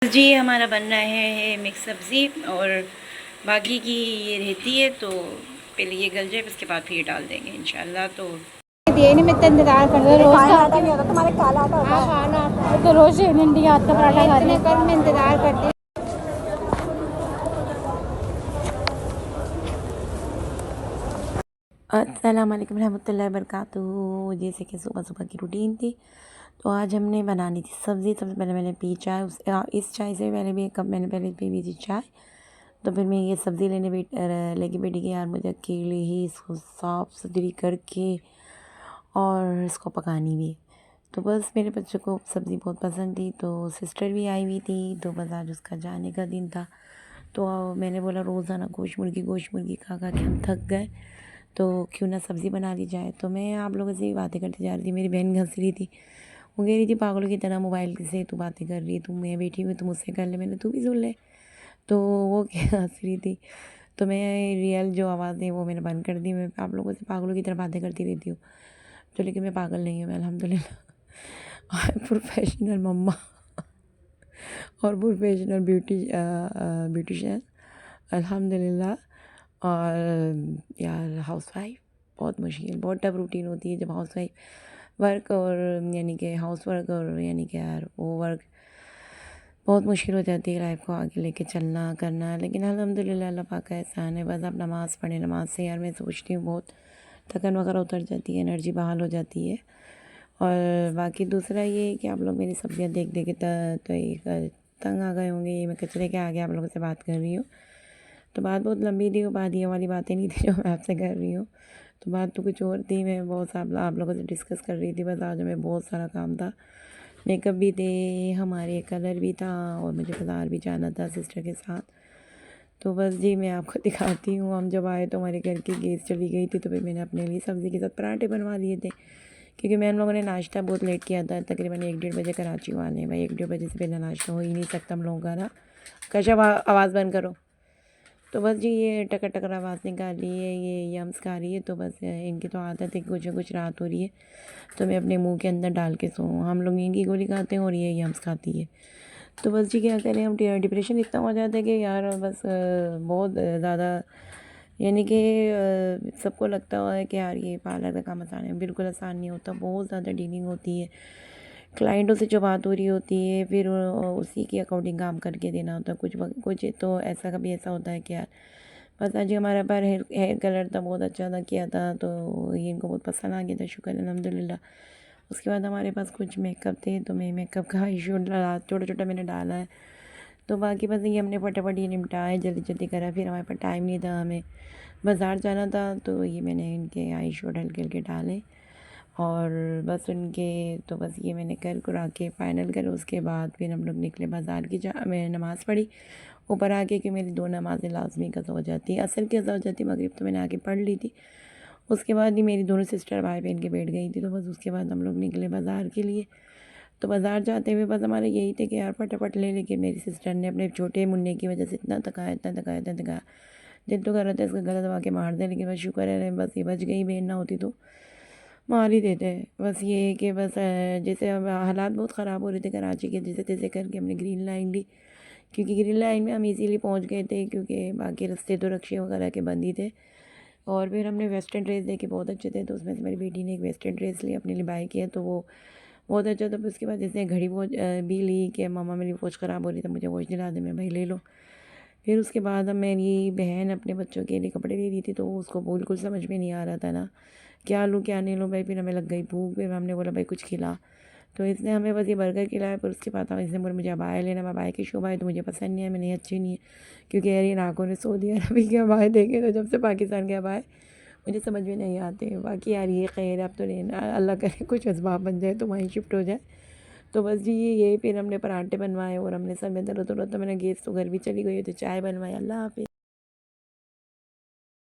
जी हमारा बन रहा है मिक्स सब्ज़ी और बाकी की ये रहती है, तो पहले ये गल जाए उसके बाद फिर डाल देंगे इंशाल्लाह। तो नहीं मैं तो इंतजार कर रही रोज का आटा नहीं होता तुम्हारे काला आटा होता है। काला आटा तो रोज भिंडी का हाथ का पराठा खाते हैं। कर मैं इंतजार करती अस्सलाम वालेकुम रहमतुल्लाहि वबरकातुहू। जैसे कि सुबह सुबह की रूटीन थी, तो आज हमने बनानी थी सब्ज़ी। सबसे पहले मैंने पी चाय, इस चाय से पहले भी एक कप मैंने पहले पी हुई थी चाय। तो फिर मैं ये सब्ज़ी लेके बैठी कि यार मुझे अकेले ही इसको साफ़ सुथरी करके और इसको पकानी भी है। तो बस मेरे बच्चों को सब्ज़ी बहुत पसंद थी, तो सिस्टर भी आई हुई थी, तो बस आज उसका जाने का दिन था। तो मैंने बोला रोज़ाना गोश्त मुर्गी खा खा के हम थक गए, तो क्यों ना सब्ज़ी बना ली जाए। तो मैं आप लोगों से बातें करती जा रही थी, मेरी बहन हंस रही थी। वो कह रही थी पागलों की तरह मोबाइल से तू बातें कर रही है, तू मैं बैठी हुई तो मुझसे कर ले, मैंने तू भी सुन ले। तो वो क्या हंस रही थी। तो मैं रियल जो आवाज़ है वो मैंने बंद कर दी। मैं आप लोगों से पागलों की तरह बातें करती रहती हूँ, तो लेकिन मैं पागल नहीं हूँ, मैं अल्हम्दुलिल्लाह प्रोफेशनल मम्मा और प्रोफेशनल ब्यूटिशियन अल्हम्दुलिल्लाह। और यार हाउसवाइफ बहुत मुश्किल, बहुत टफ रूटीन होती है जब हाउसवाइफ वर्क और यानी कि हाउस वर्क और यानी कि यार वो वर्क बहुत मुश्किल हो जाती है लाइफ को आगे लेके चलना करना। लेकिन अल्हम्दुलिल्लाह अल्लाह पाक का एहसान है। बस आप नमाज़ पढ़ें, नमाज से यार मैं सोचती हूँ बहुत थकन वगैरह उतर जाती है, एनर्जी बहाल हो जाती है। और बाकी दूसरा ये है कि आप लोग मेरी सब्जियां देख देख के तो एक तंग आ गए होंगे। ये मैं कचरे के आगे आप लोगों से बात कर रही हूँ, तो बात बहुत लंबी थी, वो बात ये वाली बातें नहीं थी जो मैं आपसे कर रही हूँ। तो बात तो कुछ और थी, मैं बहुत सा आप लोगों से डिस्कस कर रही थी। बस आज हमें बहुत सारा काम था, मेकअप भी थे हमारे, कलर भी था, और मुझे बाज़ार भी जाना था सिस्टर के साथ। तो बस जी मैं आपको दिखाती हूँ। हम जब आए तो हमारे घर की गैस चली गई थी, तो फिर मैंने अपने लिए सब्ज़ी के साथ पराठे बनवा लिए थे, क्योंकि मैं हम लोगों ने नाश्ता बहुत लेट किया था। तकरीबन 1-1:30 बजे कराची वाले हैं भाई, 1-1:30 बजे से पहले नाश्ता हो ही नहीं सकता हम लोगों का ना। कशा आवाज़ बंद करो। तो बस जी ये टकर टकर आवाज़ निकाली है, ये यम्स खा रही है। तो बस इनकी तो आदत है कि कुछ ना कुछ रात हो रही है तो मैं अपने मुंह के अंदर डाल के सोऊं। हम लोग नींद की गोली खाते हैं और ये यम्स खाती है। तो बस जी क्या करें, हम डिप्रेशन इतना हो जाता है कि यार बस बहुत ज़्यादा यानी कि सबको लगता है कि यार ये पार्लर का काम आसान है, बिल्कुल आसान नहीं होता। बहुत ज़्यादा डीलिंग होती है, क्लाइंटों से जो बात हो रही होती है, फिर उसी के अकॉर्डिंग काम करके देना होता है। कुछ तो ऐसा कभी ऐसा होता है कि यार बस आज हमारा पर हेयर कलर था, बहुत अच्छा था किया था, तो ये इनको बहुत पसंद आ गया था, शुक्र अल्हम्दुलिल्लाह। उसके बाद हमारे पास कुछ मेकअप थे, तो मैं मेकअप का इशू छोटा छोटा मैंने डाला है। तो बाकी बस ये हमने फटाफट ये निपटाया, जल्दी जल्दी करा। फिर हमारे पास टाइम नहीं था, हमें बाज़ार जाना था, तो ये मैंने इनके आई शेडो हल्के हल्के डाले और बस उनके, तो बस ये मैंने कर कुरा के फ़ाइनल करा। उसके बाद फिर हम लोग निकले बाज़ार की। मैंने नमाज़ पढ़ी ऊपर आके कि मेरी 2 नमाज़ें लाज़मी क़ज़ा हो जाती है, असर की क़ज़ा हो जाती है, मगरिब तो मैंने आके पढ़ ली थी। उसके बाद ही मेरी दोनों सिस्टर भाई बहन के बैठ गई थी। तो बस उसके बाद हम लोग निकले बाज़ार के लिए। तो बाज़ार जाते हुए बस हमारा यही थे कि यार फटाफट ले लेके, मेरी सिस्टर ने अपने छोटे मुन्ने की वजह से इतना थकाया इतना थकाया इतना थकाया, दिल तो कर रहा था इसका गला दबा के मार दें, लेकिन बस शुक्र है बस ये बच गई, बहन ना होती तो मार ही देते। बस ये है कि बस जैसे अब हालात बहुत ख़राब हो रहे थे कराची के, जैसे तैसे करके हमने ग्रीन लाइन ली, क्योंकि ग्रीन लाइन में हम इजीली पहुंच गए थे, क्योंकि बाकी रास्ते तो रक्शे वगैरह के बंद ही थे। और फिर हमने वेस्टर्न ड्रेस देखे, बहुत अच्छे थे, तो उसमें से मेरी बेटी ने एक वेस्टर्न ड्रेस ली, अपने लिए बाय किया, तो वो बहुत अच्छा था। फिर उसके बाद जैसे घड़ी वॉच भी ली कि मामा मेरी वॉच ख़राब हो रही था, मुझे वॉच दिला दे, मैं भाई ले लो। फिर उसके बाद अब मेरी बहन अपने बच्चों के लिए कपड़े ले रही थी, तो उसको बिल्कुल समझ में नहीं आ रहा था ना क्या लूँ क्या नहीं लूँ भाई। फिर हमें लग गई भूख, फिर हमने बोला भाई कुछ खिला, तो इसने हमें बस ये बर्गर खिलाया। फिर उसके बाद इसने बोला मुझे अबाया लेना, अबाया की शोभा है तो मुझे पसंद नहीं है, मैंने अच्छी नहीं है, क्योंकि यार ये नाकों ने सो दिया अभी के अबाए देखे तो जब से पाकिस्तान के अबाए मुझे समझ में नहीं आते। बाकी यार ये खैर अब तो लेना, अल्लाह करे कुछ असबाब बन जाए तो वहीं शिफ्ट हो जाए। तो बस जी ये फिर हमने पराठे बनवाए और हमने सर में दर्द हो रहा था, मैंने गैस तो घर भी चली गई, तो चाय बनवाई। अल्लाह हाफ़िज़।